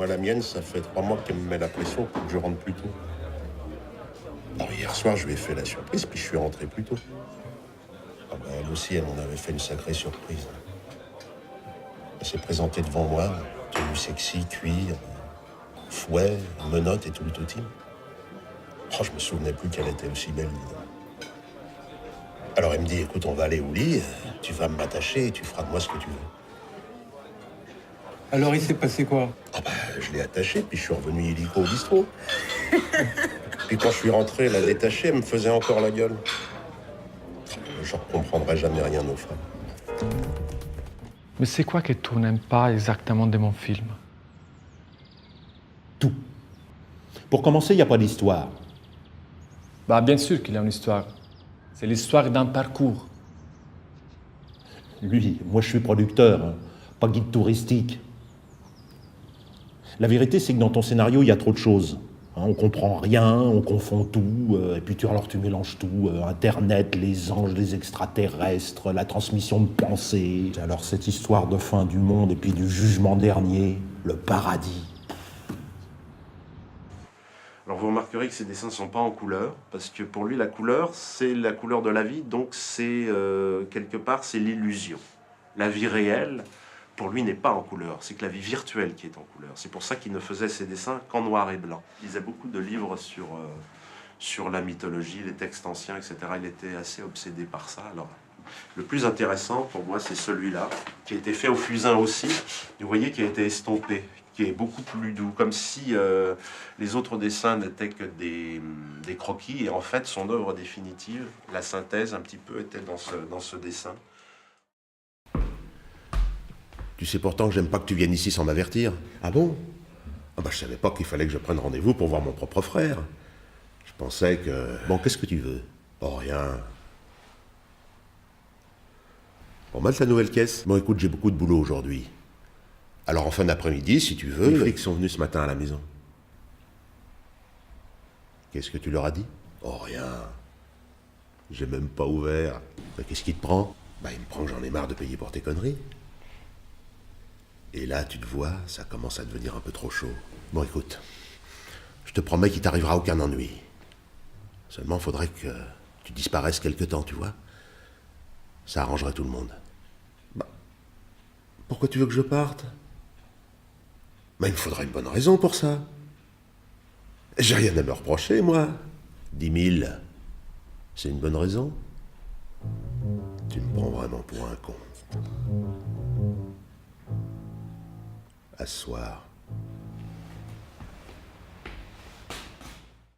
Moi, la mienne, ça fait 3 mois qu'elle me met la pression pour que je rentre plus tôt. Alors, hier soir, je lui ai fait la surprise, puis je suis rentré plus tôt. Ah bah, elle aussi, elle m'en avait fait une sacrée surprise. Elle s'est présentée devant moi, tenue sexy, cuir, fouet, menottes et tout le totim. Oh, je me souvenais plus qu'elle était aussi belle. Alors elle me dit, écoute, on va aller au lit, tu vas m'attacher et tu feras de moi ce que tu veux. Alors il s'est passé quoi? Ah bah, je l'ai attachée, puis je suis revenu illico au bistrot. Puis quand je suis rentré, la détachée, elle me faisait encore la gueule. Je ne comprendrai jamais rien aux femmes. Mais c'est quoi que tu n'aimes pas exactement de mon film? Tout. Pour commencer, il n'y a pas d'histoire. Bah, bien sûr qu'il y a une histoire. C'est l'histoire d'un parcours. Lui, moi je suis producteur, hein, pas guide touristique. La vérité, c'est que dans ton scénario, il y a trop de choses. Hein, on comprend rien, on confond tout, et puis alors tu mélanges tout. Internet, les anges, les extraterrestres, la transmission de pensée. Alors cette histoire de fin du monde et puis du jugement dernier, le paradis. Alors vous remarquerez que ces dessins ne sont pas en couleur, parce que pour lui la couleur, c'est la couleur de la vie, donc c'est quelque part c'est l'illusion. La vie réelle, pour lui, n'est pas en couleur, c'est que la vie virtuelle qui est en couleur. C'est pour ça qu'il ne faisait ses dessins qu'en noir et blanc. Il lisait beaucoup de livres sur la mythologie, les textes anciens, etc. Il était assez obsédé par ça. Alors, le plus intéressant pour moi, c'est celui-là, qui a été fait au fusain aussi. Vous voyez, qui a été estompé, qui est beaucoup plus doux, comme si les autres dessins n'étaient que des croquis. Et en fait, son œuvre définitive, la synthèse un petit peu, était dans ce dessin. Tu sais pourtant que j'aime pas que tu viennes ici sans m'avertir. Ah bon? Ah bah je savais pas qu'il fallait que je prenne rendez-vous pour voir mon propre frère. Je pensais que... Bon, qu'est-ce que tu veux? Oh, rien. Bon, mal ta nouvelle caisse. Bon, écoute, j'ai beaucoup de boulot aujourd'hui. Alors en fin d'après-midi, si tu veux... Les flics sont venus ce matin à la maison. Qu'est-ce que tu leur as dit? Oh, rien. J'ai même pas ouvert. Bah, qu'est-ce qui te prend? Bah, il me prend que j'en ai marre de payer pour tes conneries. Et là, tu te vois, ça commence à devenir un peu trop chaud. Bon, écoute, je te promets qu'il t'arrivera aucun ennui. Seulement, faudrait que tu disparaisses quelque temps, tu vois. Ça arrangerait tout le monde. Bah, pourquoi tu veux que je parte? Bah, il me faudrait une bonne raison pour ça. J'ai rien à me reprocher, moi. 10 000, c'est une bonne raison? Tu me prends vraiment pour un con. À ce soir.